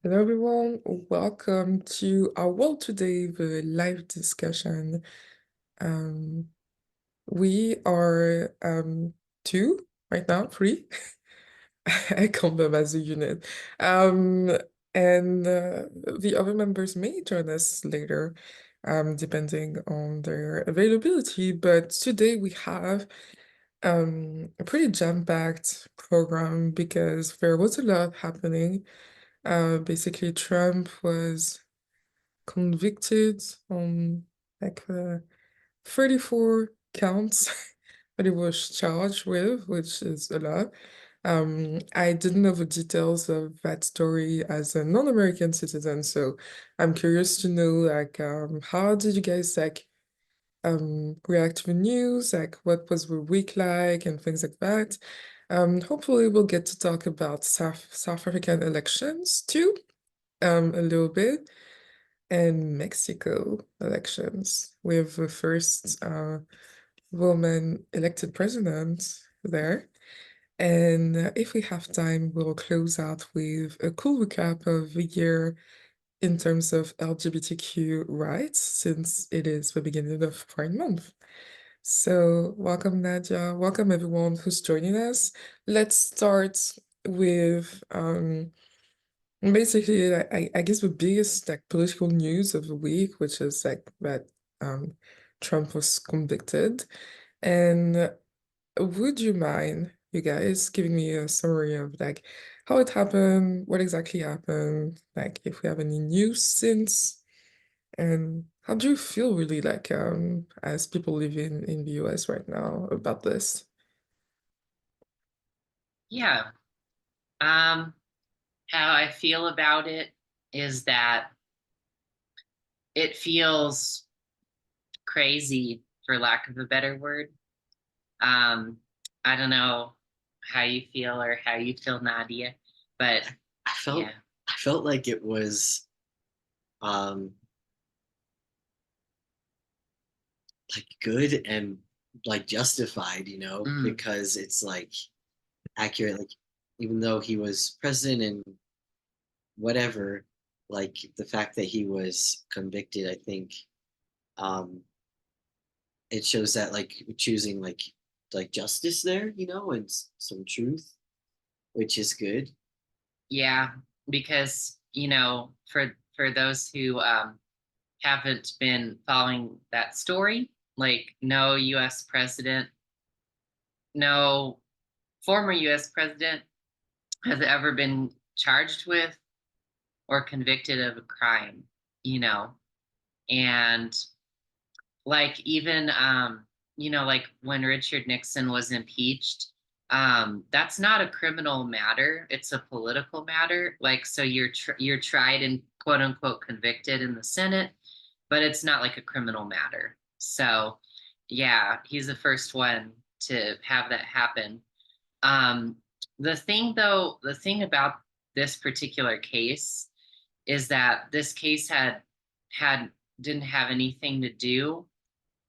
Hello, everyone. Welcome to our World Today, the live discussion. Um, we are two right now, three. I count them as a unit. Um, and the other members may join us later, depending on their availability. But today we have a pretty jam-packed program because there was a lot happening. Basically, Trump was convicted on like 34 counts that he was charged with, which is a lot. I didn't know the details of that story as a non-American citizen, so I'm curious to know how did you guys react to the news, like what was the week like and things like that. Hopefully we'll get to talk about South African elections too, a little bit and Mexico elections with the first woman elected president there. And if we have time, we'll close out with a cool recap of the year in terms of LGBTQ rights, since it is the beginning of Pride Month. So, welcome, Nadia. Welcome, everyone who's joining us. Let's start with basically, I guess the biggest like political news of the week, which is like that Trump was convicted. And would you mind, you guys, giving me a summary of like how it happened, what exactly happened, like if we have any news since, and how do you feel really like as people living in the US right now about this? Yeah. Um, how I feel about it is that it feels crazy, for lack of a better word. Um, I don't know how you feel or how you feel, Nadia, but I felt yeah. I felt like it was um like good and like justified, Mm, because it's like accurate. Like even though he was president and whatever, like the fact that he was convicted, I think um it shows that like choosing like justice there, and some truth, which is good. yeah, because for those who haven't been following that story, like no US president, no former US president has ever been charged with or convicted of a crime, you know. And like even like when Richard Nixon was impeached, that's not a criminal matter, it's a political matter. Like so you're tried and quote unquote convicted in the Senate, but it's not like a criminal matter. So yeah, he's the first one to have that happen. um, the thing about this particular case is that this case had didn't have anything to do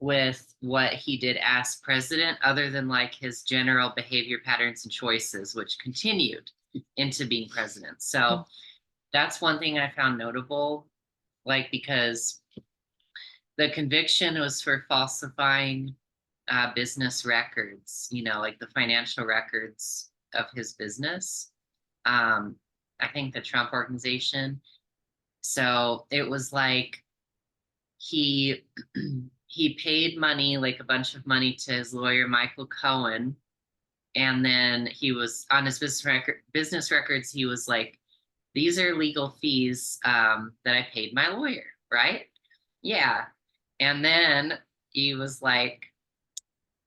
with what he did as president, other than like his general behavior patterns and choices, which continued into being president. So that's one thing I found notable, like because the conviction was for falsifying business records, like the financial records of his business. Um, I think the Trump organization. So it was like he he paid money, like a bunch of money, to his lawyer Michael Cohen, and then he was on his business records. He was like, "These are legal fees that I paid my lawyer, right?" Yeah, and then he was like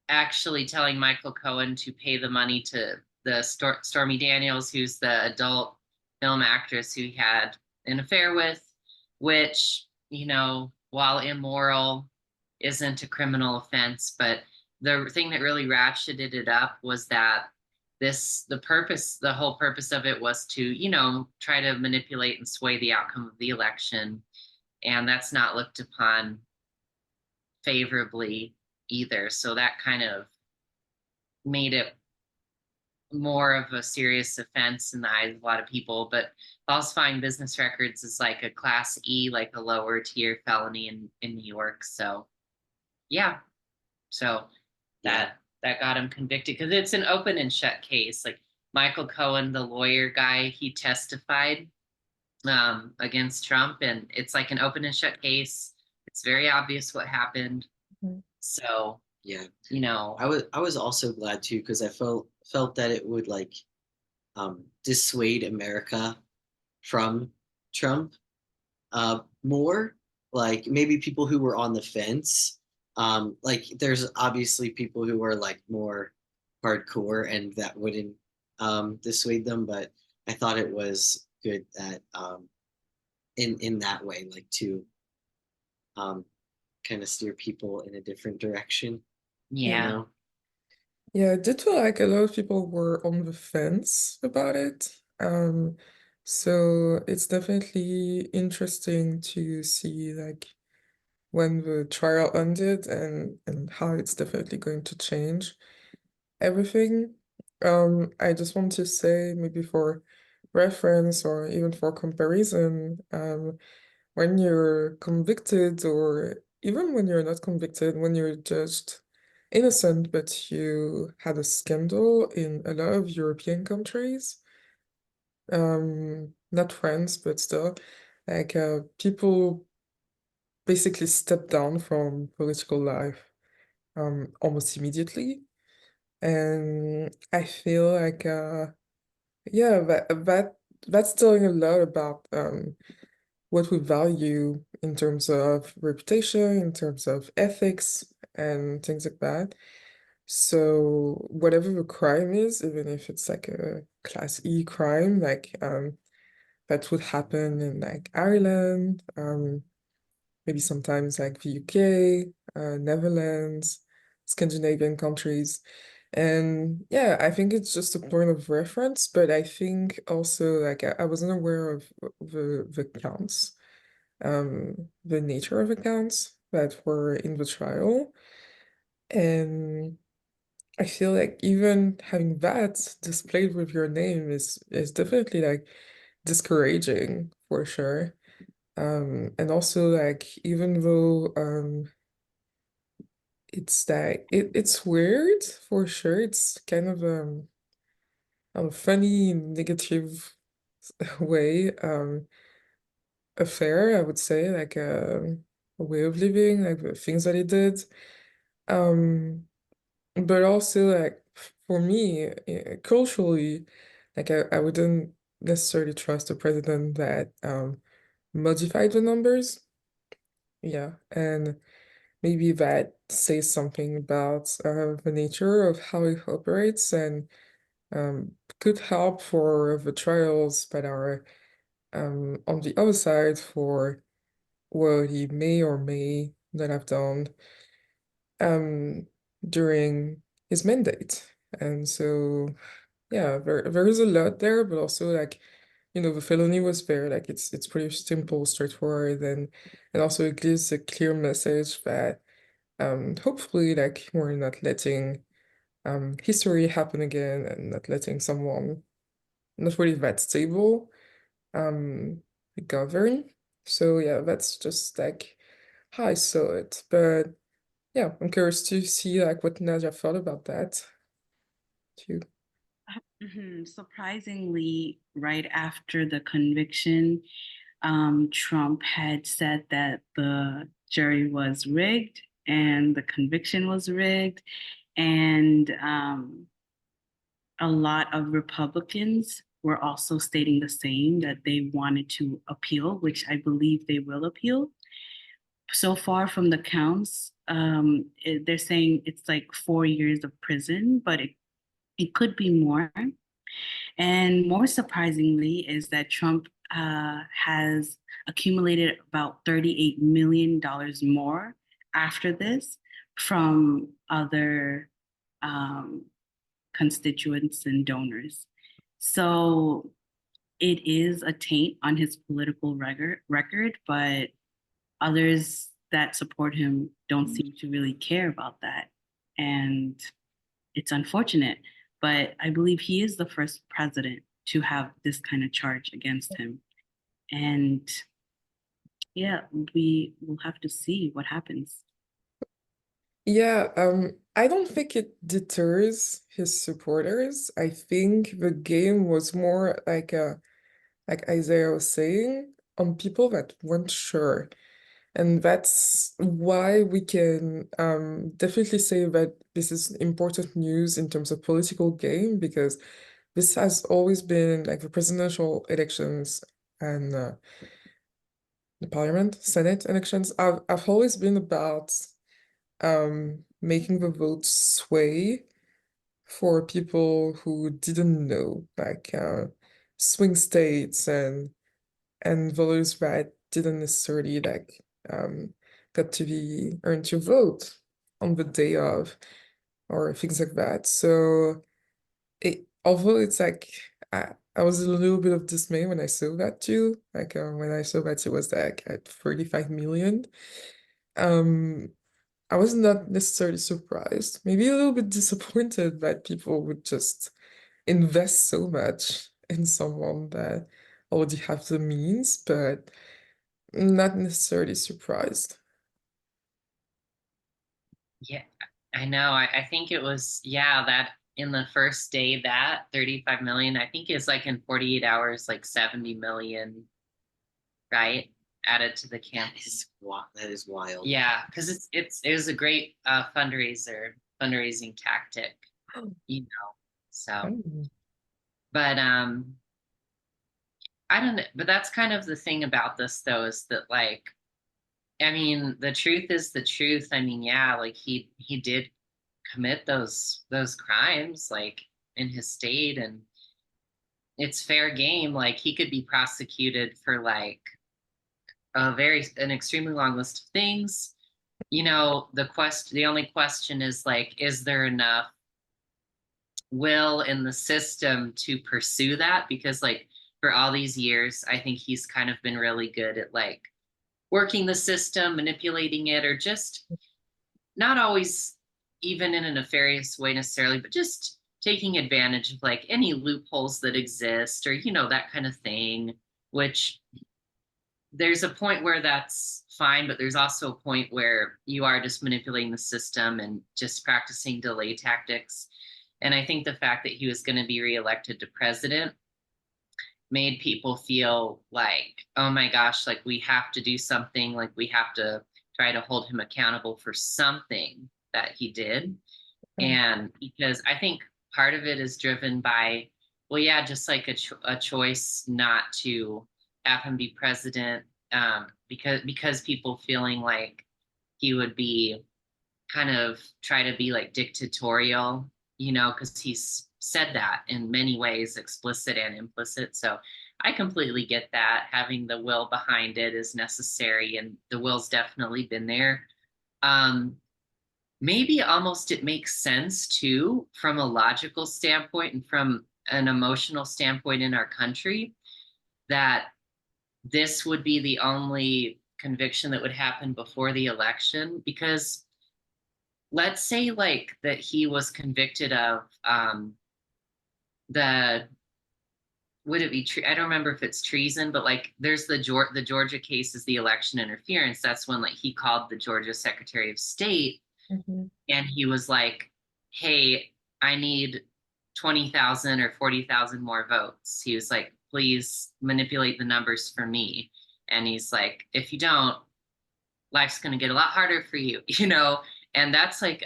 actually telling Michael Cohen to pay the money to the Stormy Daniels, who's the adult film actress who he had an affair with, which, while immoral, isn't a criminal offense. But the thing that really ratcheted it up was that the whole purpose of it was to, try to manipulate and sway the outcome of the election. And that's not looked upon favorably either. So that kind of made it more of a serious offense in the eyes of a lot of people, but falsifying business records is like a class E, like a lower tier felony in New York. So yeah. So that got him convicted because it's an open and shut case. Like Michael Cohen, the lawyer guy, he testified against Trump, and it's like an open and shut case. It's very obvious what happened. Mhm. So Yeah. you know, I was also glad too because I felt that it would like dissuade America from Trump more. Like maybe people who were on the fence. Like there's obviously people who are like more hardcore and that wouldn't dissuade them, but I thought it was good that in that way, like to um kind of steer people in a different direction, you yeah. know? Yeah, I did feel like a lot of people were on the fence about it. So it's definitely interesting to see like when the trial ended and how it's definitely going to change everything. I just want to say maybe for reference or even for comparison, when you're convicted or even when you're not convicted, when you're judged innocent, but you had a scandal in a lot of European countries, not France, but still, like people basically step down from political life almost immediately. And I feel like yeah, that's telling a lot about what we value in terms of reputation, in terms of ethics, and things like that. So whatever the crime is, even if it's like a class E crime, like that would happen in like Ireland, maybe sometimes like the UK, Netherlands, Scandinavian countries. And yeah, I think it's just a point of reference, but I think also like I wasn't aware of the counts, the nature of accounts that were in the trial. And I feel like even having that displayed with your name is definitely like discouraging for sure. And also like even though it's that it's weird for sure, it's kind of a funny, negative way, affair, I would say, like a way of living, like the things that he did. Um, but also like for me, culturally, like I wouldn't necessarily trust a president that modified the numbers. Yeah, and maybe that says something about the nature of how he operates and could help for the trials that are on the other side for what he may or may not have done um, during his mandate. And so, yeah, there is a lot there, but also like, the felony was there. Like it's pretty simple, straightforward, and also it gives a clear message that hopefully like we're not letting history happen again and not letting someone not really that stable um govern. So yeah, that's just like how I saw it. But yeah, I'm curious to see like what Nadia thought about that too. Surprisingly, right after the conviction, Trump had said that the jury was rigged and the conviction was rigged. And a lot of Republicans were also stating the same, that they wanted to appeal, which I believe they will appeal. So far from the counts, they're saying it's like 4 years of prison, but it could be more. And more surprisingly is that Trump has accumulated about $38 million more after this from other constituents and donors. So it is a taint on his political record, but others that support him don't seem to really care about that. And it's unfortunate. but I believe he is the first president to have this kind of charge against him. And yeah, we will have to see what happens. Yeah, I don't think it deters his supporters. I think the game was more like Isaiah was saying, on people that weren't sure. And that's why we can definitely say that this is important news in terms of political game, because this has always been like the presidential elections and the parliament, Senate elections have always been about making the vote sway for people who didn't know, like swing states and voters that didn't necessarily like got to be earned to vote on the day of or things like that. So although it's like I was a little bit of dismay when I saw that too, like when I saw that it was like at 35 million. I was not necessarily surprised, maybe a little bit disappointed that people would just invest so much in someone that already have the means, but not necessarily surprised. Yeah, I know. I think it was, yeah, that in the first day, that 35 million, I think is like in 48 hours, like 70 million, right? Added to the campaign. That is wild. Yeah, because it was a great fundraising tactic, you know. So, Oh. but I don't know, but that's kind of the thing about this though, is that like, I mean, the truth is the truth. I mean, yeah, like he did commit those crimes like in his state, and it's fair game. Like he could be prosecuted for like an extremely long list of things. You know, the only question is like, is there enough will in the system to pursue that? Because like for all these years, I think he's kind of been really good at like working the system, manipulating it, or just not always even in a nefarious way necessarily, but just taking advantage of like any loopholes that exist, or, you know, that kind of thing, which there's a point where that's fine, but there's also a point where you are just manipulating the system and just practicing delay tactics. And I think the fact that he was going to be reelected to president made people feel like, oh my gosh, like we have to do something, like we have to try to hold him accountable for something that he did. And because I think part of it is driven by, well, yeah, just like a choice not to have him be president, because people feeling like he would be kind of try to be like dictatorial, you know, because he's said that in many ways, explicit and implicit. So I completely get that. Having the will behind it is necessary, and the will's definitely been there. Maybe almost it makes sense too, from a logical standpoint and from an emotional standpoint in our country, that this would be the only conviction that would happen before the election. Because let's say like that he was convicted of the would it be I don't remember if it's treason, but like there's the Georgia case is the election interference. That's when like he called the Georgia Secretary of State, and he was like, hey, I need 20,000 or 40,000 more votes. He was like, please manipulate the numbers for me. And he's like, if you don't, life's going to get a lot harder for you, you know? And that's like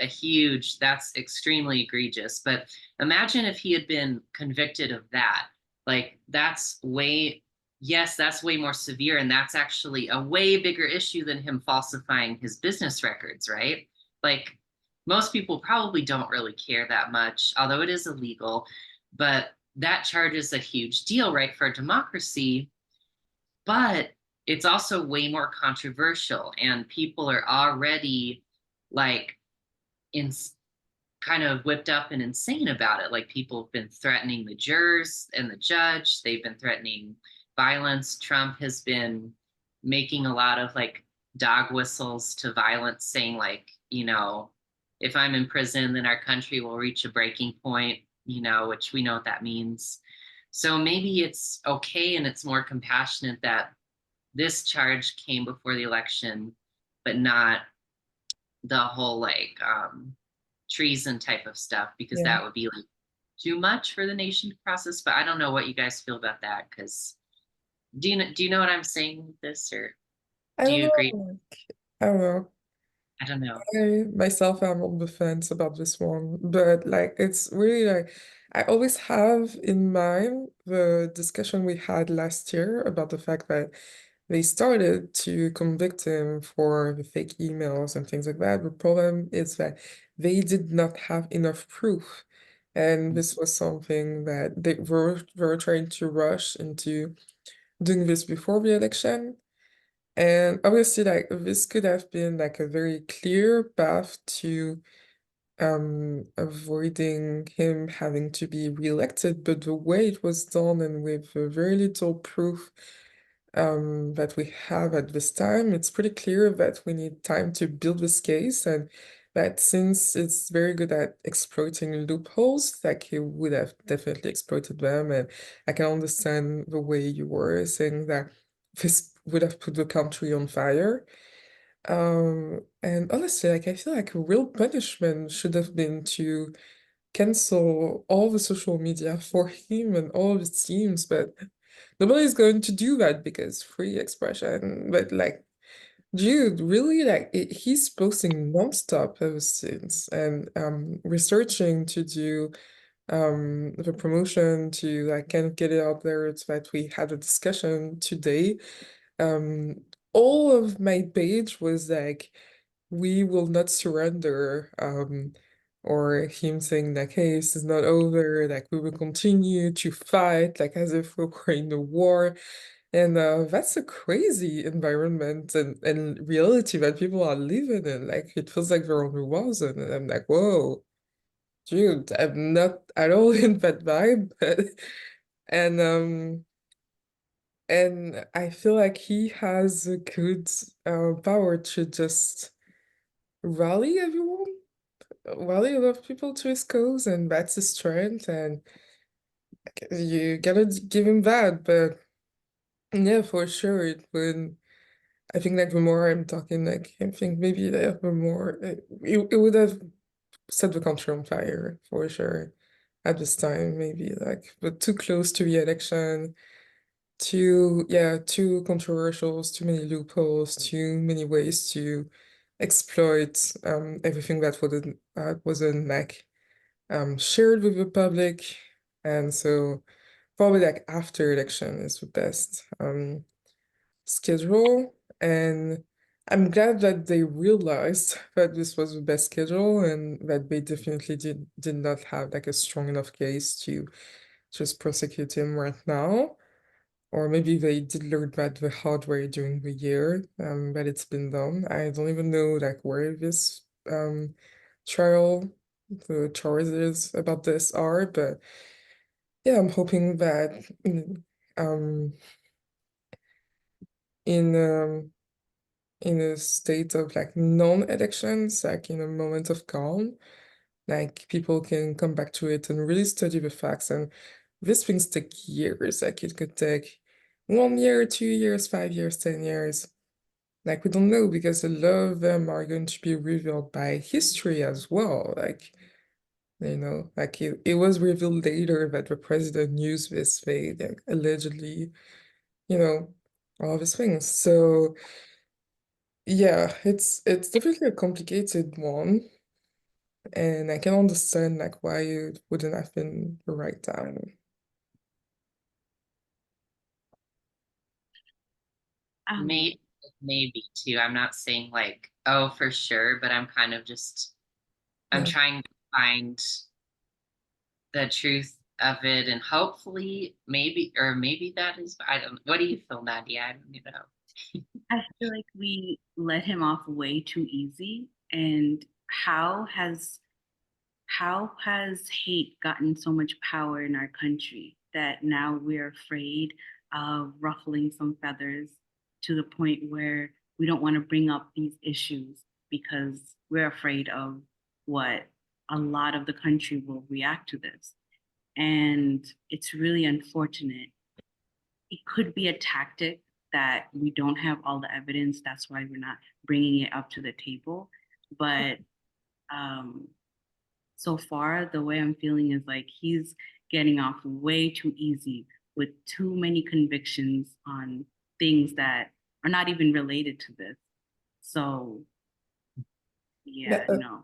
that's extremely egregious. But imagine if he had been convicted of that. Like that's way more severe. And that's actually a way bigger issue than him falsifying his business records, right? Like most people probably don't really care that much, although it is illegal. But that charge is a huge deal, right, for a democracy. But it's also way more controversial, and people are already like in kind of whipped up and insane about it. Like people have been threatening the jurors and the judge. They've been threatening violence. Trump has been making a lot of like dog whistles to violence, saying like, you know, if I'm in prison, then our country will reach a breaking point. which we know what that means. So maybe it's okay and it's more compassionate that this charge came before the election, but not the whole like treason type of stuff, because Yeah. that would be like too much for the nation to process. But I don't know what you guys feel about that, because do you know what I'm saying with this, or I do don't you agree? know. I don't know. I don't know. I myself am on the fence about this one, but like it's really like I always have in mind the discussion we had last year about the fact that they started to convict him for the fake emails and things like that. The problem is that they did not have enough proof. And this was something that they were trying to rush into doing this before the election. And obviously, like this could have been like a very clear path to avoiding him having to be reelected, but the way it was done and with very little proof that we have at this time, it's pretty clear that we need time to build this case, and that since it's very good at exploiting loopholes, like he would have definitely exploited them. And I can understand the way you were saying that this would have put the country on fire. And honestly, like I feel like a real punishment should have been to cancel all the social media for him and all of his teams, but nobody's going to do that because free expression. But like, dude, really, like he's posting nonstop ever since, and researching to do the promotion to like kind of get it out there. It's that we had a discussion today. Um, all of my page was like, we will not surrender, or him saying like, hey, this is not over, like we will continue to fight, like as if we were in a war. And that's a crazy environment and reality that people are living in. Like it feels like they're on the war zone, and I'm like, whoa, dude, I'm not at all in that vibe. And and I feel like he has a good power to just rally everyone, rally a lot of people to his cause, and that's his strength, and you gotta give him that. But yeah, for sure, it would. I think like the more I'm talking, like I think maybe the more it would have set the country on fire for sure at this time, maybe like, but too close to the election. Too controversial, too many loopholes, too many ways to exploit everything that wasn't like shared with the public. And so probably like after election is the best schedule. And I'm glad that they realized that this was the best schedule and that they definitely did not have like a strong enough case to just prosecute him right now. Or maybe they did learn that the hard way during the year that it's been done. I don't even know like where this trial, the charges about this are, but yeah, I'm hoping that um in um in a state of like non-elections, like in a moment of calm, like people can come back to it and really study the facts. And these things take years. Like it could take 1 year, 2 years, 5 years, 10 years. Like we don't know because a lot of them are going to be revealed by history as well. Like, like it was revealed later that the president used this fake, like allegedly, you know, all these things. So yeah, it's definitely a complicated one. And I can understand like why it wouldn't have been the right time. Maybe, maybe too. I'm not saying like, oh, for sure, but I'm kind of just, I'm Yeah. trying to find the truth of it, and hopefully maybe, or maybe that is, I don't, what do you feel, Nadia? I don't know. I feel like we let him off way too easy. And how has how has hate gotten so much power in our country that now we're afraid of ruffling some feathers to the point where we don't want to bring up these issues because we're afraid of what a lot of the country will react to this. And it's really unfortunate. It could be a tactic that we don't have all the evidence. That's why we're not bringing it up to the table. But so far, the way I'm feeling is like he's getting off way too easy with too many convictions on things that are not even related to this. So, yeah, That,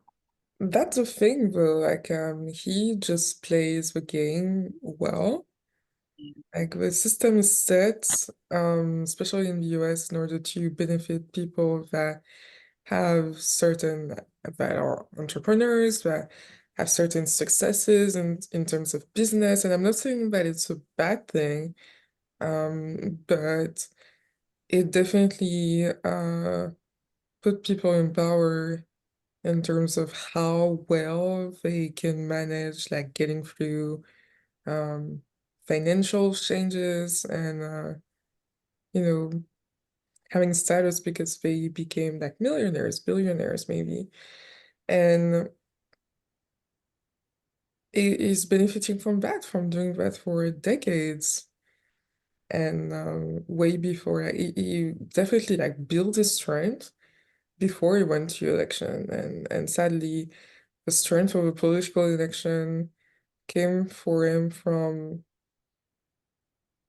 that's the thing though, like he just plays the game well. Like the system is set, especially in the US, in order to benefit people that have certain that are entrepreneurs, that have certain successes in terms of business. And I'm not saying that it's a bad thing, but it definitely put people in power in terms of how well they can manage like getting through financial changes and you know, having status because they became like millionaires, billionaires maybe. And it is benefiting from that, from doing that for decades. And way before he definitely like built his strength before he went to election. And sadly, the strength of a political election came for him from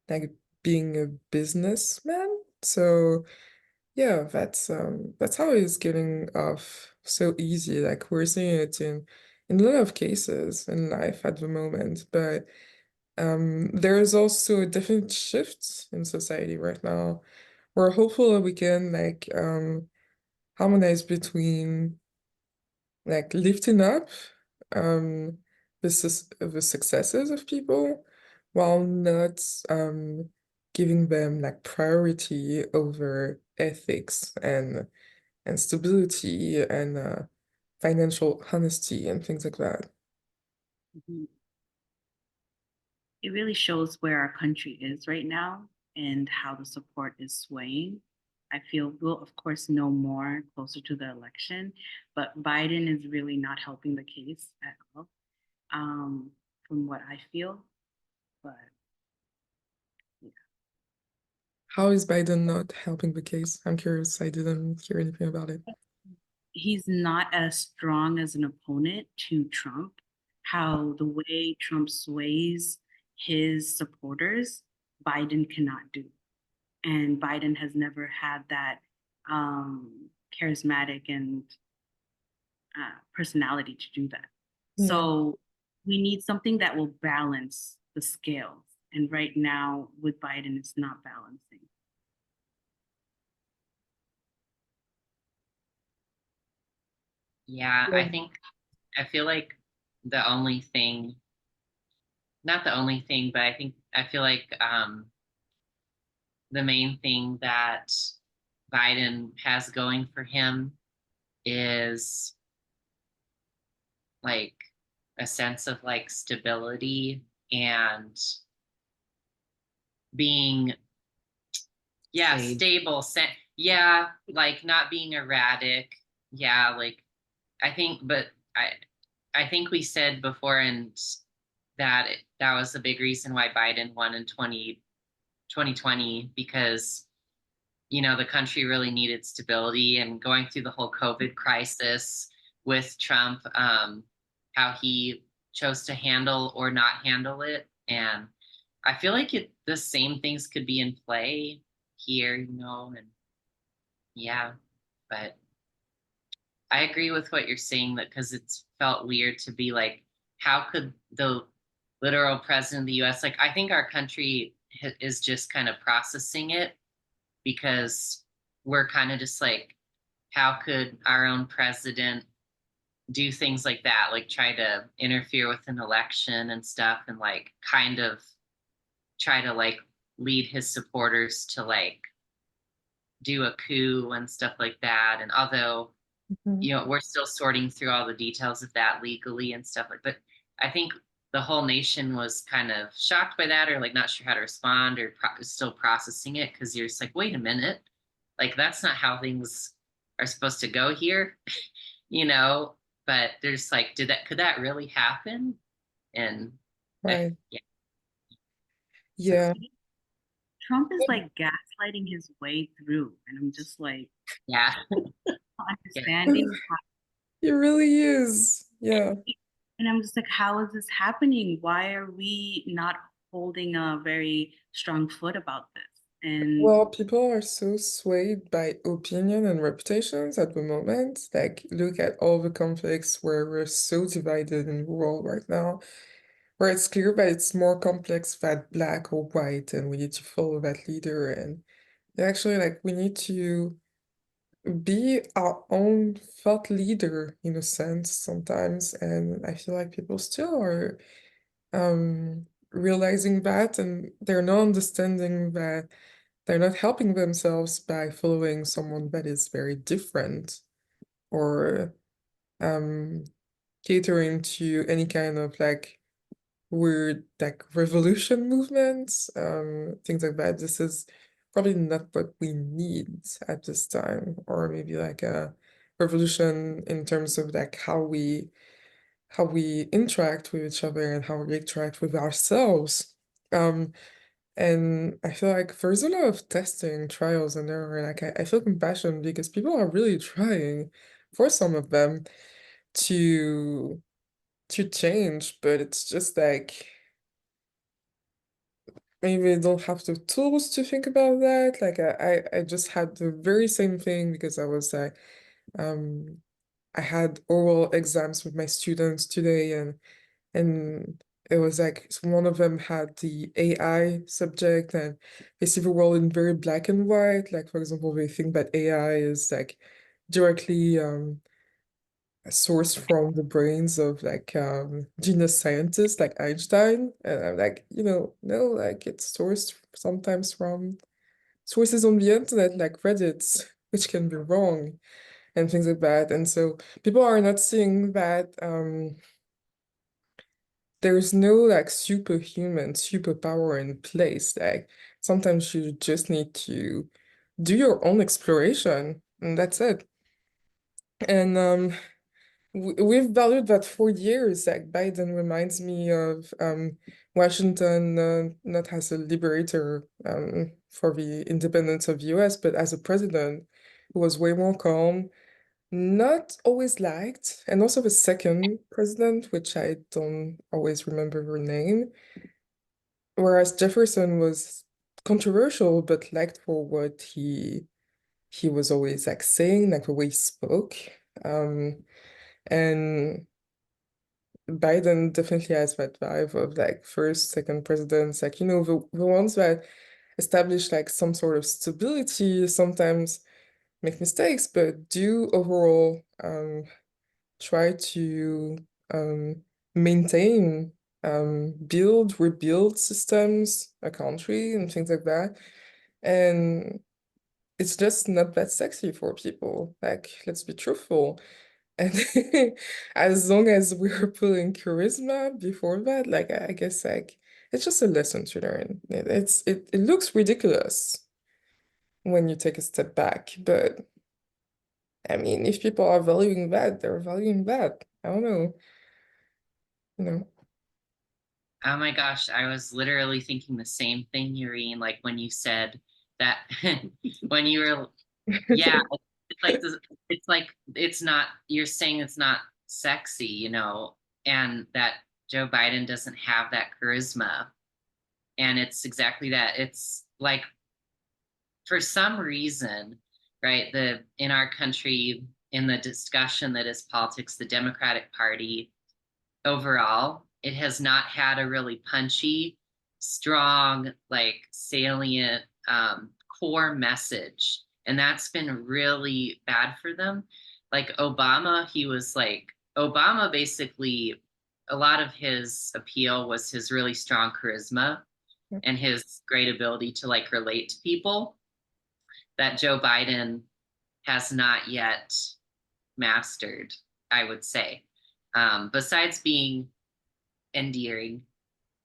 like being a businessman. So yeah, that's how he's getting off so easy. Like we're seeing it in a lot of cases in life at the moment. But there is also a different shift in society right now. We're hopeful that we can like harmonize between like lifting up the successes of people while not giving them like priority over ethics and stability and financial honesty and things like that. Mhm. It really shows where our country is right now and how the support is swaying. I feel we'll, of course, know more closer to the election, but Biden is really not helping the case at all, from what I feel. But yeah. How is Biden not helping the case? I'm curious. I didn't hear anything about it. He's not as strong as an opponent to Trump. How the way Trump sways his supporters, Biden cannot do. And Biden has never had that charismatic and personality to do that. Yeah. So we need something that will balance the scales. And right now, with Biden, it's not balancing. Yeah, I feel like the only thing, not the only thing, but I feel like the main thing that Biden has going for him is like a sense of like stability and being Sane. stable, yeah, like not being erratic. Yeah, like but I think we said before and that that was a big reason why Biden won in 2020 because the country really needed stability, and going through the whole COVID crisis with Trump, how he chose to handle or not handle it. And I feel like the same things could be in play here, and yeah, but I agree with what you're saying, that because it's felt weird to be like, how could the literal president of the US, like, I think our country is just kind of processing it because we're kind of just like, how could our own president do things like that, like try to interfere with an election and stuff, and like kind of try to like lead his supporters to like do a coup and stuff like that. And although we're still sorting through all the details of that legally and stuff like, but I think the whole nation was kind of shocked by that, or like not sure how to respond, or still processing it, because you're just like, wait a minute, like that's not how things are supposed to go here. But there's like, could that really happen? And Right. Yeah. Yeah. Trump is like gaslighting his way through, and I'm just like Yeah. not understanding how, It really is. Yeah. and I'm just like, how is this happening? Why are we not holding a very strong foot about this? And Well, people are so swayed by opinion and reputations at the moment. Like, look at all the conflicts where we're so divided in the world right now, where it's clear that it's more complex than black or white, and we need to follow that leader. And actually, like, we need to be our own thought leader in a sense sometimes. And I feel like people still are realizing that, and they're not understanding that they're not helping themselves by following someone that is very different or catering to any kind of like weird like revolution movements, things like that. This is probably not what we need at this time, or maybe like a revolution in terms of like how we interact with each other and how we interact with ourselves. And I feel like there's a lot of testing, trials, and error. And like I feel compassion because people are really trying for some of them to to change, but it's just like maybe they don't have the tools to think about that. Like I just had the very same thing because I was like I had oral exams with my students today, and it was like one of them had the AI subject, and they see the world in very black and white. Like, for example, they think that AI is like directly sourced from the brains of like genius scientists like Einstein. And I'm like, no, like it's sourced sometimes from sources on the internet like Reddit, which can be wrong and things like that. And so people are not seeing that there's no like superhuman superpower in place. Like sometimes you just need to do your own exploration, and that's it. And we've valued that for years. Like Biden reminds me of Washington, not as a liberator for the independence of the US, but as a president who was way more calm, not always liked, and also the second president, which I don't always remember her name, whereas Jefferson was controversial but liked for what he was always like saying, like the way he spoke. And Biden definitely has that vibe of like first, second presidents, like the ones that establish like some sort of stability, sometimes make mistakes, but do overall try to maintain, build, rebuild systems, a country, and things like that. And it's just not that sexy for people. Like, let's be truthful. And as long as we're pulling charisma before that, like I guess like it's just a lesson to learn. It looks ridiculous when you take a step back, but I mean, if people are valuing that, they're valuing that. I don't know, you know. Oh my gosh, I was literally thinking the same thing, Yureen, like when you said that when you were yeah, it's like it's not you're saying it's not sexy, and that Joe Biden doesn't have that charisma. And it's exactly that. It's like for some reason, right, in our country, in the discussion that is politics, the Democratic Party overall, it has not had a really punchy, strong, like salient core message. And that's been really bad for them. Like Obama basically, a lot of his appeal was his really strong charisma and his great ability to like relate to people that Joe Biden has not yet mastered, I would say, besides being endearing.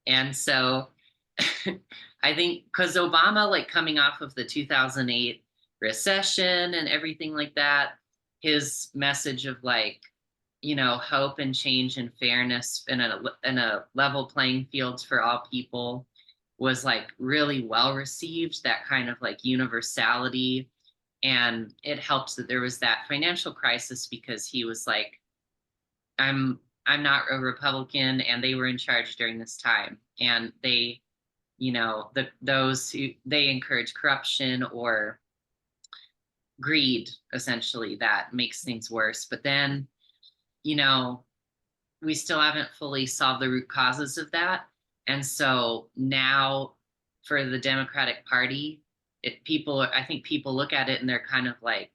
And so I think because Obama, like coming off of the 2008 recession and everything like that, his message of like hope and change and fairness in a level playing field for all people was like really well received, that kind of like universality. And it helped that there was that financial crisis because he was like, I'm not a Republican, and they were in charge during this time, and they, those who they encourage corruption or greed, essentially, that makes things worse. But then, we still haven't fully solved the root causes of that. And so now for the Democratic Party, I think people look at it and they're kind of like,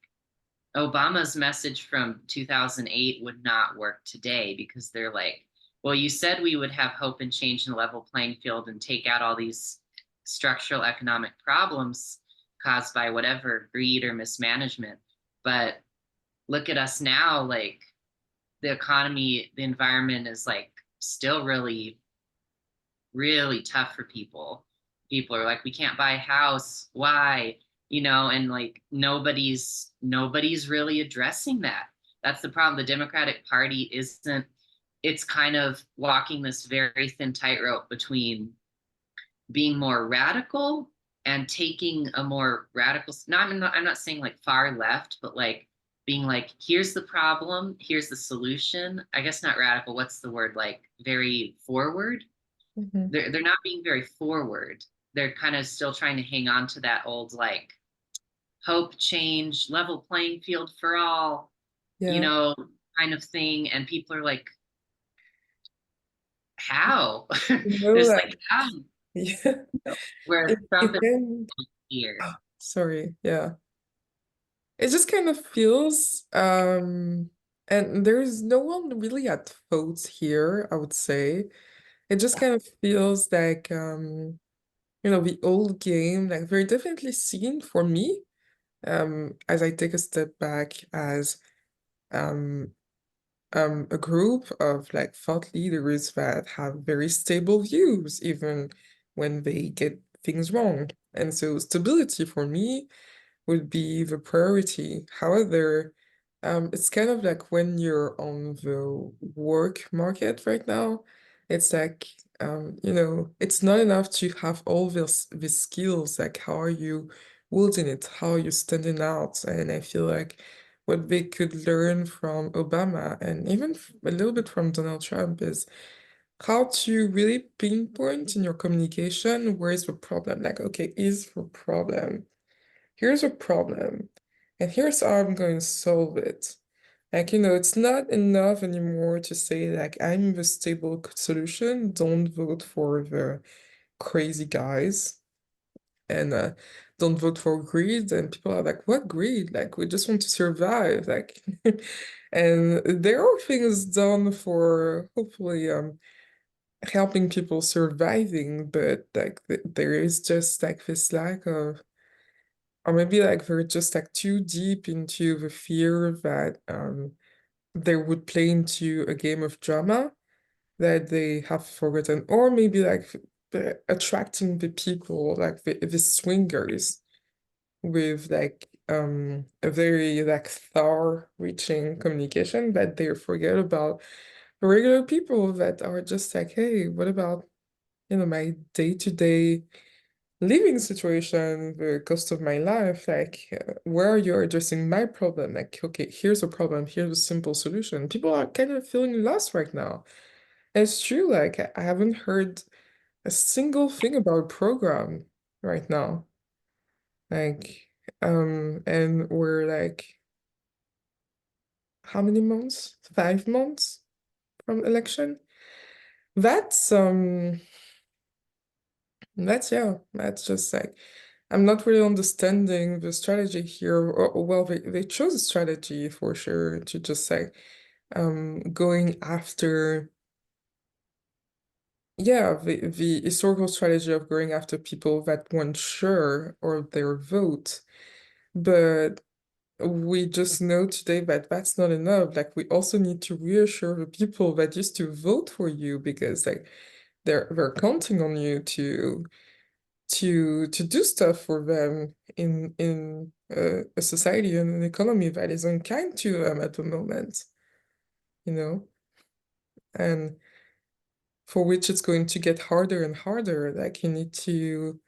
Obama's message from 2008 would not work today, because they're like, well, you said we would have hope and change in a level playing field and take out all these structural economic problems caused by whatever greed or mismanagement. But look at us now, like the economy, the environment is like still really, really tough for people. People are like, we can't buy a house. Why? And like nobody's really addressing that. That's the problem. The Democratic Party it's kind of walking this very thin tightrope between being more radical and taking a more radical, I'm not saying like far left, but like being like, here's the problem, here's the solution. I guess not radical, what's the word, like very forward. Mhm. They're not being very forward. They're kind of still trying to hang on to that old like hope, change, level playing field for all, Yeah, kind of thing. And people are like, how? you know, There's like, like, how? yeah, Where Trump it is can, here. sorry, yeah. It just kind of feels, and there's no one really at fault here, I would say. It just kind of feels like, the old game, like very definitely seen for me, as I take a step back as um a group of like thought leaders that have very stable views, even when they get things wrong. And so stability for me would be the priority. However, it's kind of like when you're on the work market right now, it's like, it's not enough to have all these skills. Like, how are you wielding it? How are you standing out? And I feel like what they could learn from Obama and even a little bit from Donald Trump is how to really pinpoint in your communication where is the problem. Like, okay, is the problem? Here's a problem, and here's how I'm going to solve it. Like, it's not enough anymore to say, like, I'm the stable solution, don't vote for the crazy guys, and don't vote for greed. And people are like, what greed? Like, we just want to survive. Like, and there are things done for hopefully helping people surviving, but like, there is just like this lack of. Or maybe like they're just like too deep into the fear that they would play into a game of drama that they have forgotten. Or maybe like attracting the people, like the swingers with like a very like far-reaching communication that they forget about the regular people that are just like, hey, what about, my day-to-day living situation, the cost of my life, like where you're addressing my problem, like, okay, here's a problem, here's a simple solution. People are kind of feeling lost right now. And it's true, like I haven't heard a single thing about program right now. Like, and we're like, how many months? 5 months from election? That's that's just like, I'm not really understanding the strategy here. Well, they chose a strategy for sure to just like going after, yeah, the historical strategy of going after people that weren't sure of their vote. But we just know today that that's not enough. Like, we also need to reassure the people that used to vote for you, because like they're counting on you to do stuff for them in a society and an economy that is unkind to them at the moment. you know, and for which it's going to get harder and harder. Like you need to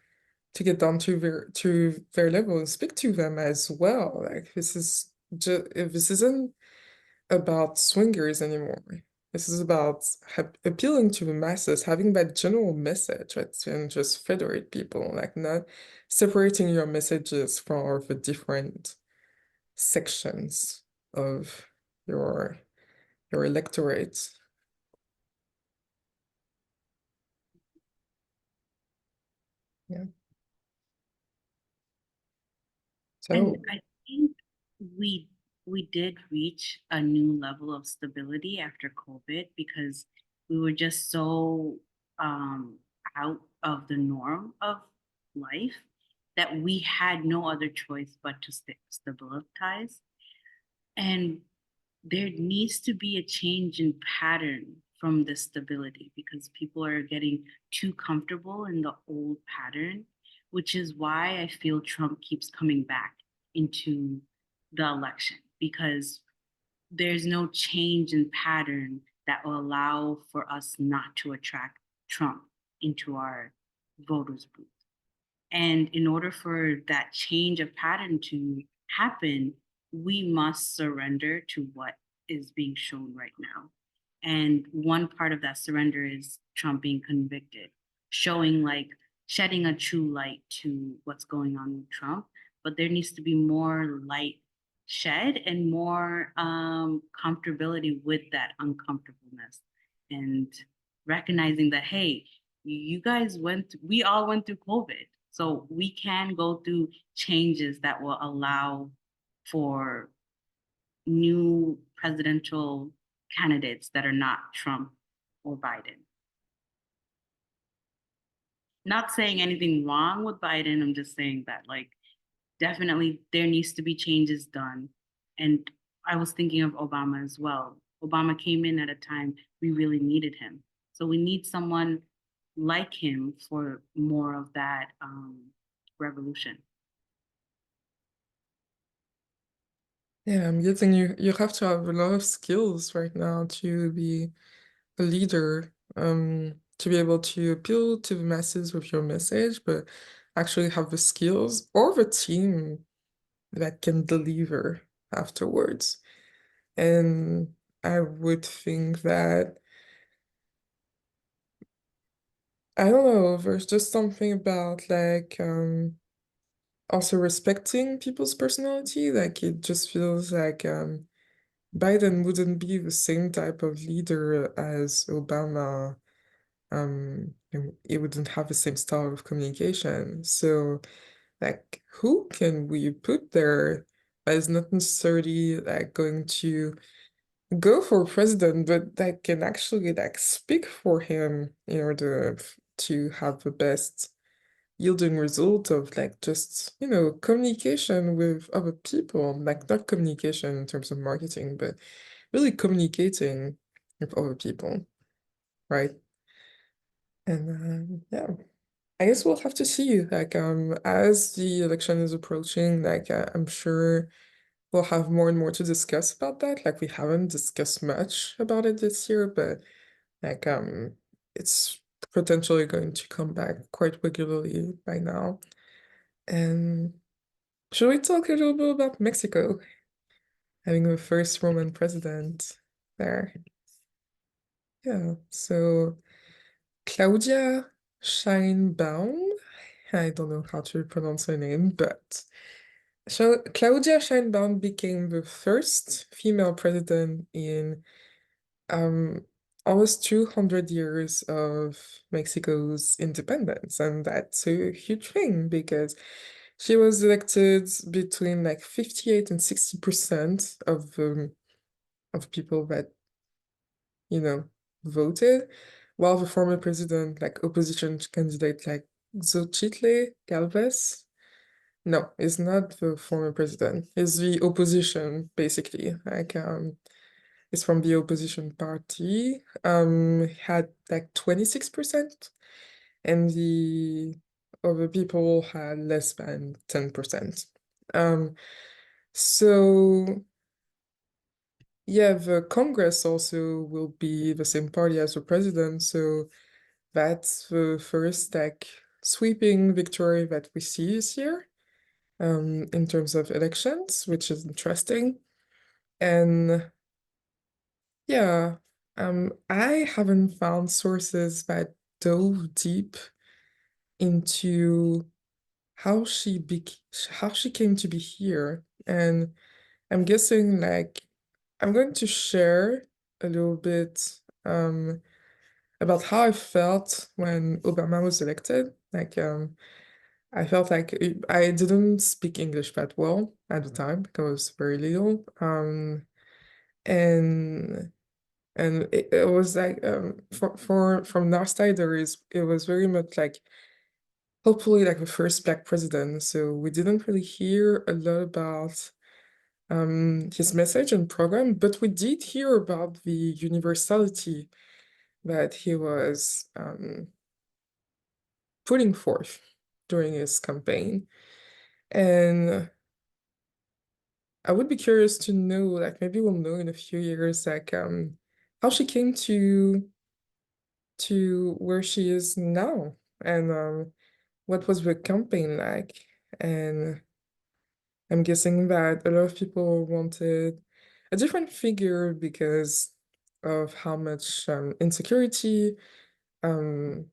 get down to their level and speak to them as well. Like this isn't about swingers anymore. This is about appealing to the masses, having that general message, right? And just federate people, like not separating your messages from the different sections of your electorate. Yeah. And So I think we we did reach a new level of stability after COVID because we were just so um, out of the norm of life that we had no other choice but to stabilize. And there needs to be a change in pattern from the stability because people are getting too comfortable in the old pattern, which is why I feel Trump keeps coming back into the election because there's no change in pattern that will allow for us not to attract Trump into our voters' booth. And in order for that change of pattern to happen, we must surrender to what is being shown right now. And one part of that surrender is Trump being convicted, showing like shedding a true light to what's going on with Trump. But there needs to be more light shed and more comfortability with that uncomfortableness and recognizing that, hey, you guys we all went through COVID. So we can go through changes that will allow for new presidential candidates that are not Trump or Biden. Not saying anything wrong with Biden. I'm just saying that, like, definitely there needs to be changes done. And I was thinking of Obama as well. Obama came in at a time we really needed him. So we need someone like him for more of that revolution. yeah, I'm getting you have to have a lot of skills right now to be a leader, to be able to appeal to the masses with your message, but actually have the skills or the team that can deliver afterwards. And I would think that, I don't know, there's just something about like also respecting people's personality. Like it just feels like Biden wouldn't be the same type of leader as Obama. And he wouldn't have the same style of communication. So, like, who can we put there that is not necessarily like going to go for president, but that can actually like speak for him in order to have the best yielding result of like just, communication with other people, like not communication in terms of marketing, but really communicating with other people, right? And yeah, I guess we'll have to see. Like, as the election is approaching, like, I'm sure we'll have more and more to discuss about that. Like, we haven't discussed much about it this year, but like, it's potentially going to come back quite regularly by now. And should we talk a little bit about Mexico having the first Roman president there? Yeah, so Claudia Scheinbaum, I don't know how to pronounce her name, but Claudia Scheinbaum became the first female president in um, almost 200 years of Mexico's independence. And that's a huge thing because she was elected between like 58 and 60% of people that, voted, while the former president, like opposition candidate like Xochitl Galvez, no, is not the former president. Is the opposition basically. Like is from the opposition party. Had like 26%, and the other people had less than 10%. So yeah, the Congress also will be the same party as the president, so that's the first like sweeping victory that we see this year, in terms of elections, which is interesting. And yeah, I haven't found sources that dove deep into how how she came to be here. And I'm guessing like I'm going to share a little bit about how I felt when Obama was elected. Like I felt like I didn't speak English that well at the time because I was very little. And it was like for from our side it was very much like hopefully like the first Black president. So we didn't really hear a lot about his message and program, but we did hear about the universality that he was putting forth during his campaign. And I would be curious to know, like maybe we'll know in a few years, like how she came to where she is now, and what was the campaign like. And I'm guessing that a lot of people wanted a different figure because of how much insecurity um,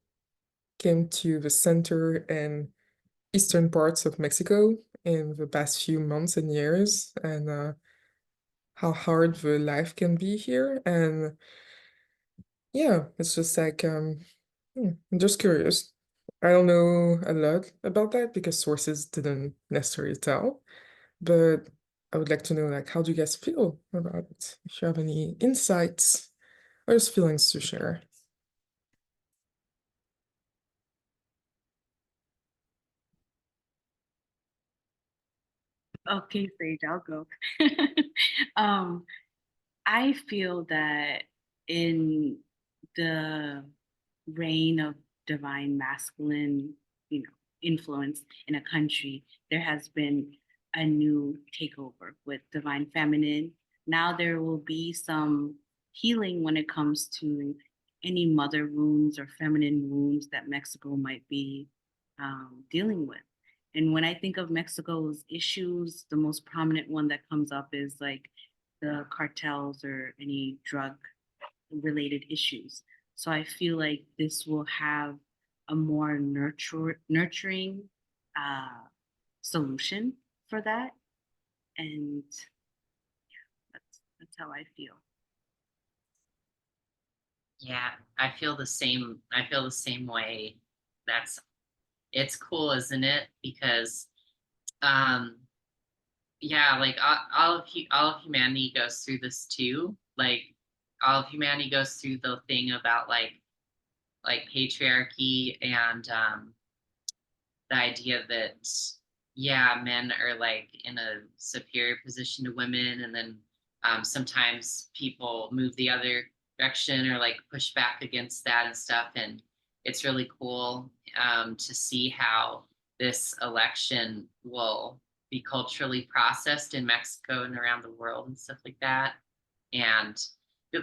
came to the center and eastern parts of Mexico in the past few months and years, and how hard the life can be here. And yeah, it's just like I'm just curious. I don't know a lot about that because sources didn't necessarily tell, but I would like to know like how do you guys feel about it? If you have any insights or just feelings to share. Okay, Sage, I'll go. um, I feel that in the reign of divine masculine, influence in a country, there has been a new takeover with divine feminine. Now there will be some healing when it comes to any mother wounds or feminine wounds that Mexico might be dealing with. And when I think of Mexico's issues, the most prominent one that comes up is like the cartels or any drug related issues. So I feel like this will have a more nurturing solution for that. And yeah, that's how I feel. Yeah, I feel the same. I feel the same way. It's cool, isn't it? Because um yeah, like all of humanity goes through this too. Like all of humanity goes through the thing about like patriarchy and the idea that yeah, men are like in a superior position to women, and then sometimes people move the other direction or like push back against that and stuff. And it's really cool to see how this election will be culturally processed in Mexico and around the world and stuff like that. And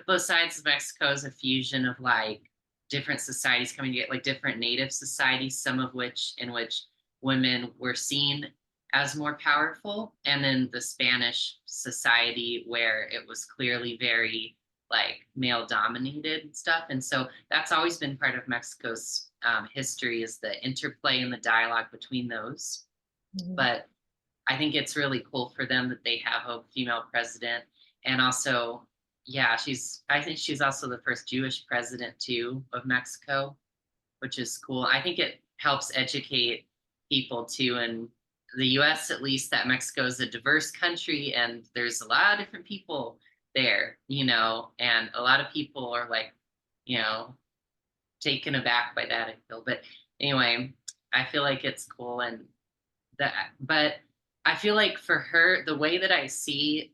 both sides of Mexico is a fusion of like different societies coming together, like different native societies, some of which in which women were seen as more powerful, and then the Spanish society where it was clearly very like male dominated and stuff. And so that's always been part of Mexico's history, is the interplay and the dialogue between those. But I think it's really cool for them that they have a female president. And also, yeah, I think she's also the first Jewish president too of Mexico, which is cool. I think it helps educate people too in the US at least, that Mexico is a diverse country and there's a lot of different people there, and a lot of people are like, taken aback by that, I feel. But anyway, I feel like it's cool. And but I feel like for her, the way that I see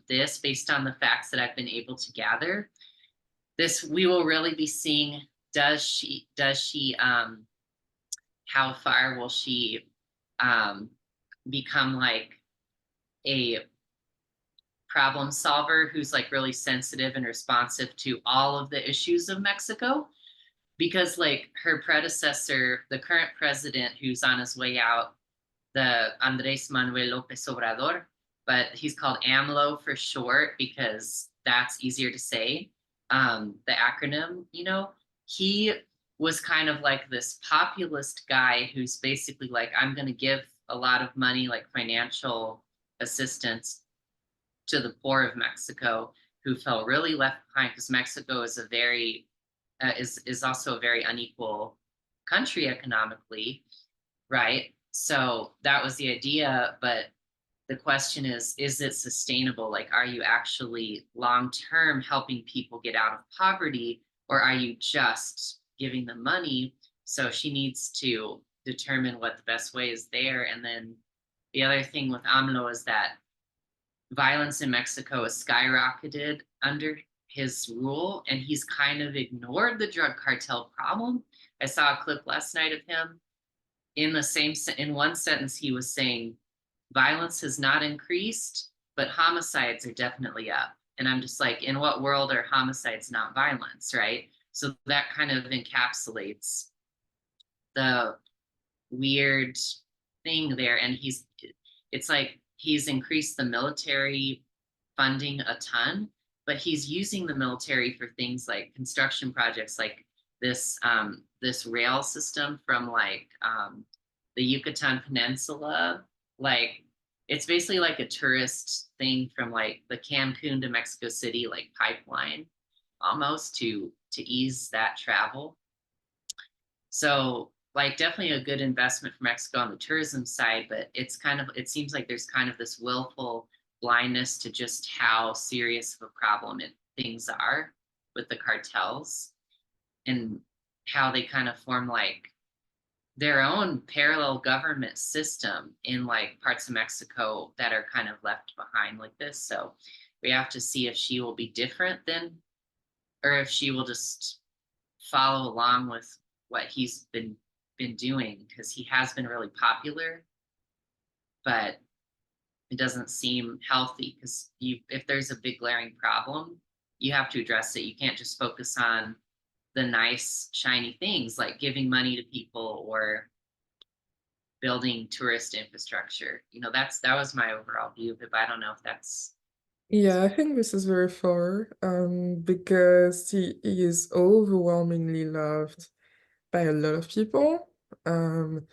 this, based on the facts that I've been able to gather, this we will really be seeing, does she how far will she become like a problem solver who's like really sensitive and responsive to all of the issues of Mexico. Because like her predecessor, the current president who's on his way out, the Andrés Manuel López Obrador, but he's called AMLO for short because that's easier to say. The acronym, he was kind of like this populist guy who's basically like, I'm going to give a lot of money, like financial assistance to the poor of Mexico, who felt really left behind because Mexico is a very is also a very unequal country economically, right? So that was the idea, but the question is it sustainable? Like, are you actually long-term helping people get out of poverty, or are you just giving them money? So she needs to determine what the best way is there. And then the other thing with AMLO is that violence in Mexico has skyrocketed under his rule, and he's kind of ignored the drug cartel problem. I saw a clip last night of him in one sentence, he was saying, violence has not increased, but homicides are definitely up. And I'm just like, in what world are homicides not violence, right? So that kind of encapsulates the weird thing there. And it's like he's increased the military funding a ton, but he's using the military for things like construction projects, like this rail system from like the Yucatan Peninsula. Like it's basically like a tourist thing from like the Cancun to Mexico City like pipeline, almost to ease that travel. So like definitely a good investment for Mexico on the tourism side, but it seems like there's kind of this willful blindness to just how serious of a problem things are with the cartels, and how they kind of form like their own parallel government system in like parts of Mexico that are kind of left behind like this. So we have to see if she will be different than, or if she will just follow along with what he's been doing, because he has been really popular, but it doesn't seem healthy, because if there's a big glaring problem, you have to address it. You can't just focus on the nice shiny things like giving money to people or building tourist infrastructure. That was my overall view of it, but I don't know if that's Yeah, I think this is very fair, because he is overwhelmingly loved by a lot of people. And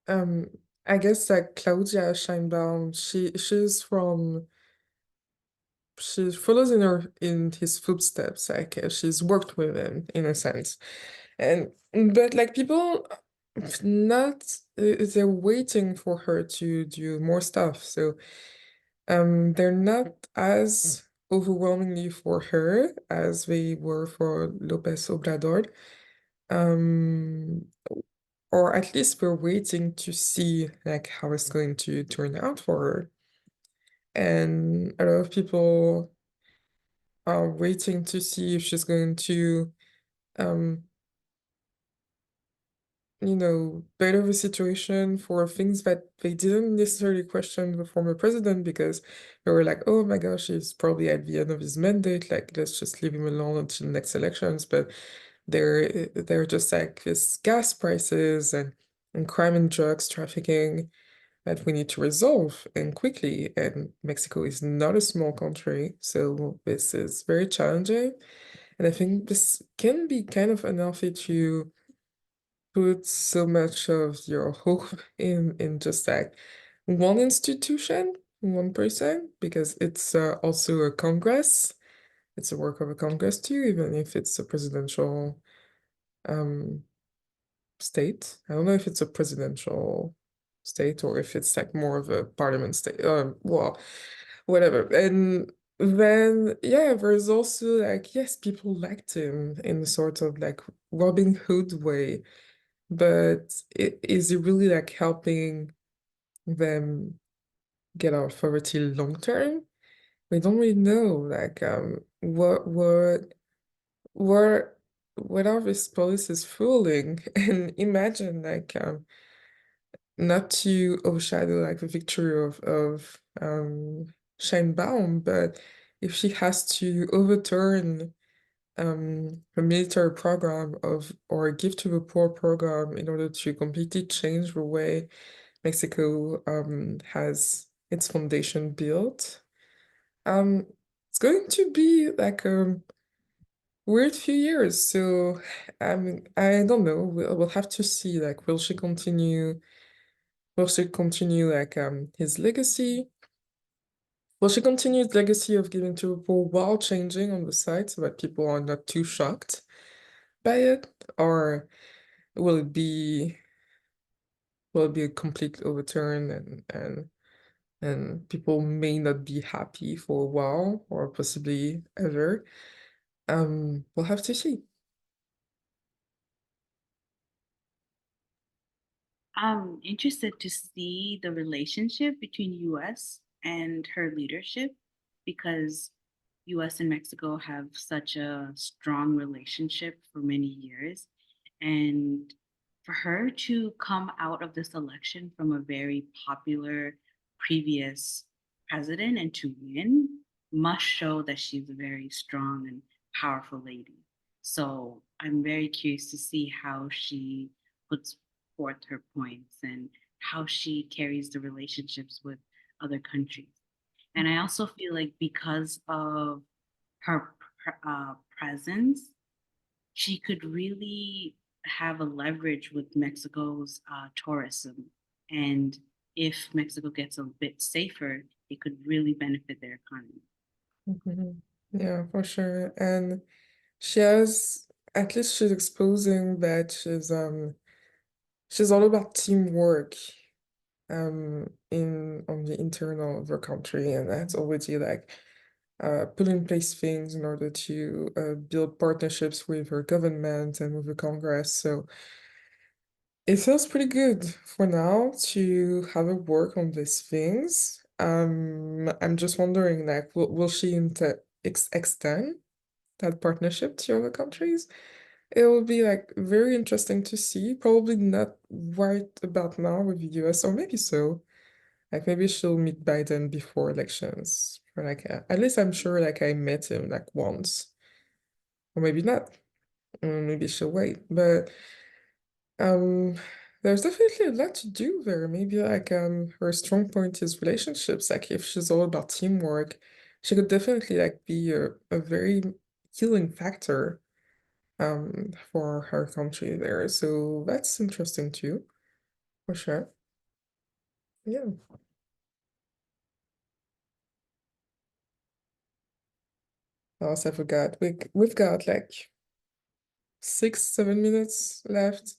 I guess like Claudia Scheinbaum, she follows in his footsteps. Like she's worked with him in a sense, but like people not they're waiting for her to do more stuff. So they're not as overwhelmingly for her as they were for López Obrador. Or at least we're waiting to see like how it's going to turn out for her. And a lot of people are waiting to see if she's going to better the situation for things that they didn't necessarily question the former president, because they were like, oh my gosh, he's probably at the end of his mandate, like let's just leave him alone until the next elections. But they're just like this gas prices and crime and drugs trafficking that we need to resolve and quickly. And Mexico is not a small country, so this is very challenging. And I think this can be kind of unhealthy to put so much of your hope in just like one institution, one person, because it's also a Congress. It's a work of a Congress too, even if it's a presidential state. I don't know if it's a presidential state or if it's like more of a parliament state. Well, whatever. And then yeah, there's also like, yes, people liked him in a sort of like Robin Hood way, but is it really like helping them get out of poverty long term? We don't really know like what are these policies fooling? And imagine like not to overshadow like the victory of Sheinbaum, but if she has to overturn a military program of or a gift to the poor program in order to completely change the way Mexico has its foundation built, it's going to be like a weird few years. So I don't know. We'll have to see. Like, will she continue? Will she continue like his legacy? Will she continue his legacy of giving to the poor while changing on the side so that people are not too shocked by it? Or will it be a complete overturn and people may not be happy for a while or possibly ever? We'll have to see. I'm interested to see the relationship between US and her leadership because US and Mexico have such a strong relationship for many years. And for her to come out of this election from a very popular previous president and to win must show that she's a very strong and powerful lady. So I'm very curious to see how she puts forth her points and how she carries the relationships with other countries. And I also feel like because of her presence, she could really have a leverage with Mexico's tourism. And if Mexico gets a bit safer, it could really benefit their economy. Mhm. Yeah, for sure. And she has, at least she's exposing that she's all about teamwork in on the internal of her country, and that's already like put in place things in order to build partnerships with her government and with the Congress. So it feels pretty good for now to have her work on these things. I'm just wondering, like, will she extend that partnership to other countries? It will be like very interesting to see. Probably not right about now with the US, or maybe so. Like maybe she'll meet Biden before elections. Or like at least I'm sure like I met him like once. Or maybe not. Maybe she'll wait. But um there's definitely a lot to do there. Maybe like her strong point is relationships. Like if she's all about teamwork, she could definitely like be a very healing factor for her country there. So that's interesting too, for sure. Yeah. Also, I forgot. We've got like 6, 7 minutes left,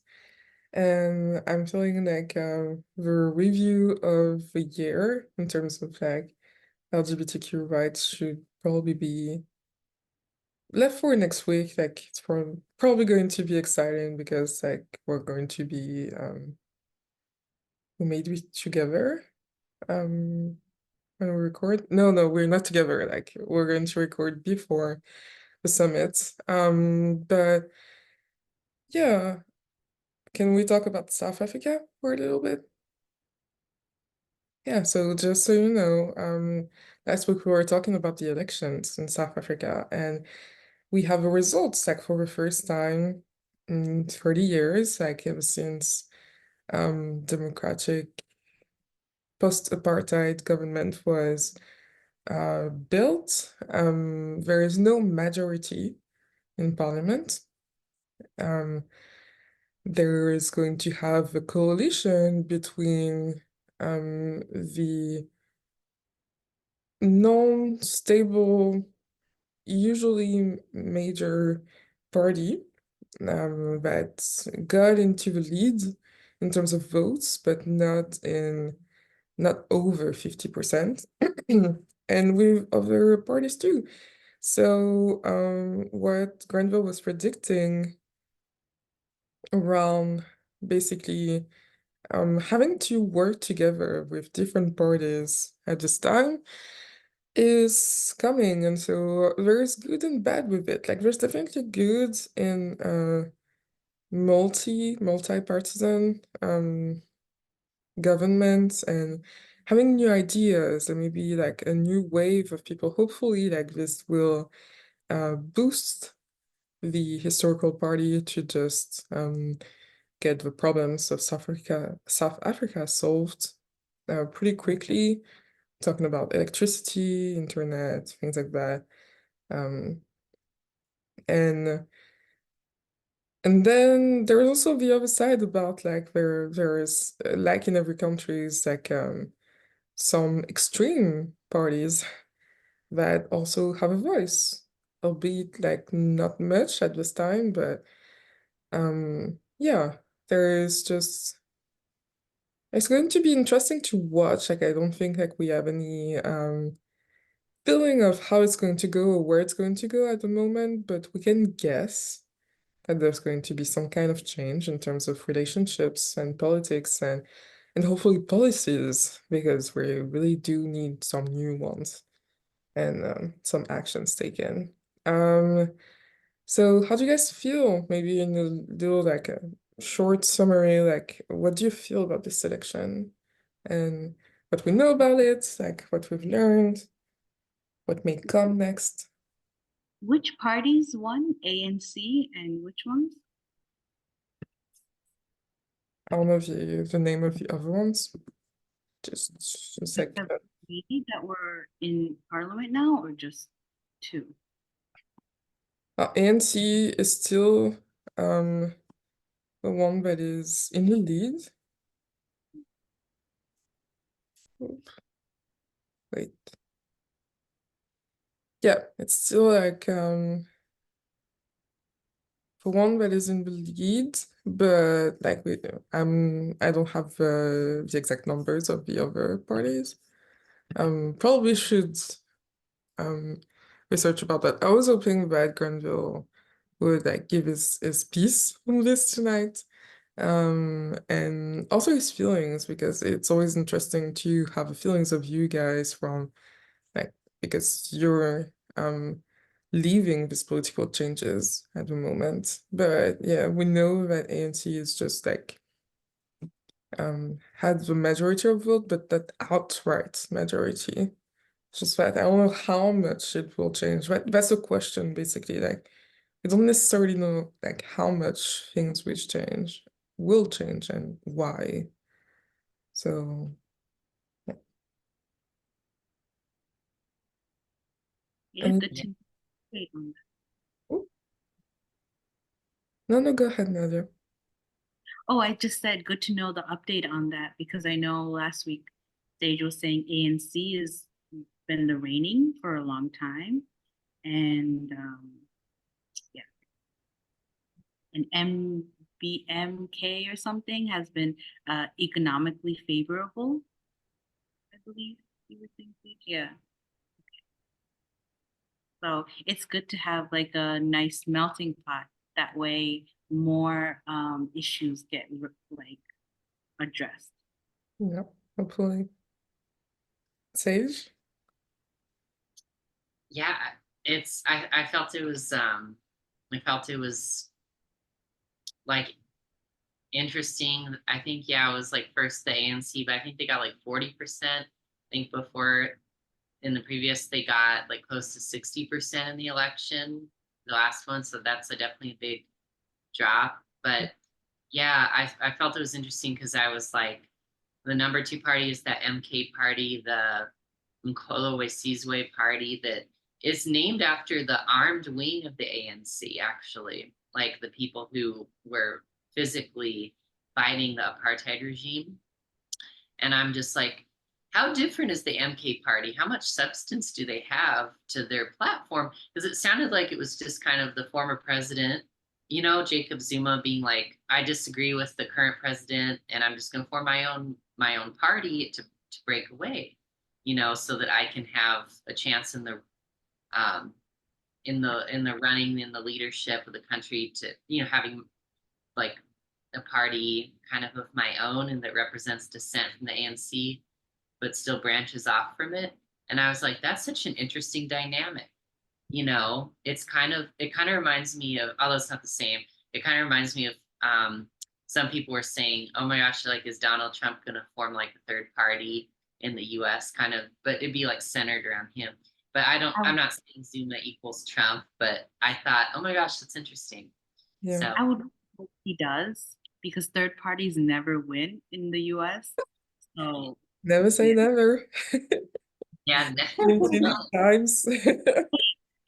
and I'm feeling like the review of the year in terms of like LGBTQ rights should probably be left for next week. Like it's probably going to be exciting because like we're going to be we made it together when we record. No, we're not together. Like we're going to record before the summit. But yeah, can we talk about South Africa for a little bit? Yeah, so just so you know, last week we were talking about the elections in South Africa, and we have the results like for the first time in 30 years, like ever since democratic post-apartheid government was built. There is no majority in parliament. There is going to have a coalition between the non-stable, usually major party that got into the lead in terms of votes, but not over 50%, and with other parties too. So what Granville was predicting around basically having to work together with different parties at this time is coming, and so there's good and bad with it. Like there's definitely good in multi-partisan government and having new ideas and maybe like a new wave of people. Hopefully, like this will boost the historical party to just get the problems of South Africa solved pretty quickly. Talking about electricity, internet, things like that. And then there's also the other side about like there is like in every country is like some extreme parties that also have a voice, albeit like not much at this time, but yeah, there is just it's going to be interesting to watch. Like I don't think like we have any feeling of how it's going to go or where it's going to go at the moment, but we can guess that there's going to be some kind of change in terms of relationships and politics and hopefully policies, because we really do need some new ones and some actions taken. So how do you guys feel? Maybe in a little like a short summary, like what do you feel about this election and what we know about it, like what we've learned, what may come next? Which parties won? ANC and which ones? I don't know if the name of the other ones. Just like The three that were in parliament now, or just two? ANC is still the one that is in the lead. Oop. Wait. Yeah, it's still like the one that is in the lead, but like I don't have the exact numbers of the other parties. Probably should research about that. I was hoping that Granville would like give his piece on this tonight. And also his feelings, because it's always interesting to have the feelings of you guys from like because you're leaving these political changes at the moment. But yeah, we know that ANC is just like had the majority of vote, but that outright majority. Just that I don't know how much it will change. That's a question basically. Like I don't necessarily know like how much things will change and why. So yeah. Yeah, Any- good to wait on that. Oh, no, go ahead, Nadia. Oh, I just said good to know the update on that, because I know last week Sage was saying ANC has been the reigning for a long time, and yeah, and MBMK or something has been economically favorable, I believe you were saying, Sage. Yeah. So it's good to have like a nice melting pot. That way, more issues get like addressed. Yeah, hopefully. Sage? Yeah, I felt it was like interesting. I think, yeah, it was like first the ANC, but I think they got like 40%. I think before in the previous they got like close to 60% in the election, the last one. So that's definitely a big drop. But yeah, I felt it was interesting because I was like, the number two party is that MK party, the Nkolo Wesizwe party, that is named after the armed wing of the ANC, actually, like the people who were physically fighting the apartheid regime. And I'm just like, how different is the MK party? How much substance do they have to their platform? Because it sounded like it was just kind of the former president, Jacob Zuma being like, I disagree with the current president and I'm just going to form my own party to break away, so that I can have a chance in the running, in the leadership of the country, to having like a party kind of my own and that represents dissent from the ANC but still branches off from it. And I was like, that's such an interesting dynamic. It kind of reminds me of, although it's not the same, it kind of reminds me of some people were saying, oh my gosh, like, is Donald Trump going to form like a third party in the US kind of, but it'd be like centered around him. But I'm not saying Zuma equals Trump, but I thought, oh my gosh, that's interesting. Yeah. So I would hope he does, because third parties never win in the US. So Never say yeah. never. yeah, 19 times.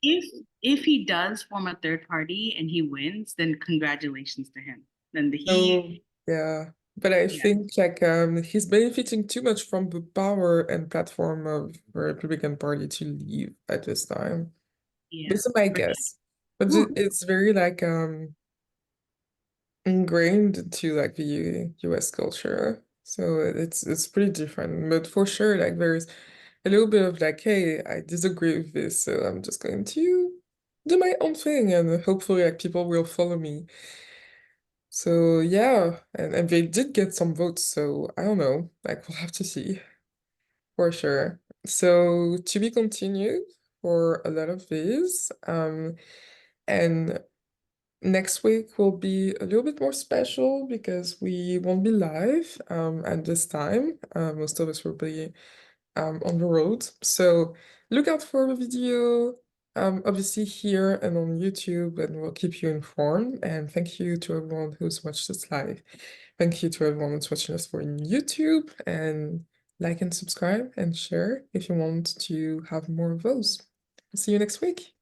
If he does form a third party and he wins, then congratulations to him. Then So, yeah. But I Yeah. think like he's benefiting too much from the power and platform of the Republican Party to leave at this time. Yeah, This is my for sure. guess. But it's very like ingrained into like the US culture. So it's pretty different. But for sure, like there's a little bit of like, hey, I disagree with this, so I'm just going to do my own thing and hopefully like people will follow me. So yeah, and they did get some votes, so I don't know. Like we'll have to see for sure. So to be continued for a lot of these. And next week will be a little bit more special because we won't be live at this time. Most of us will be on the road. So look out for the video, obviously here and on YouTube, and we'll keep you informed. And thank you to everyone who's watched this live. Thank you to everyone who's watching us on YouTube, and like and subscribe and share if you want to have more of those. See you next week.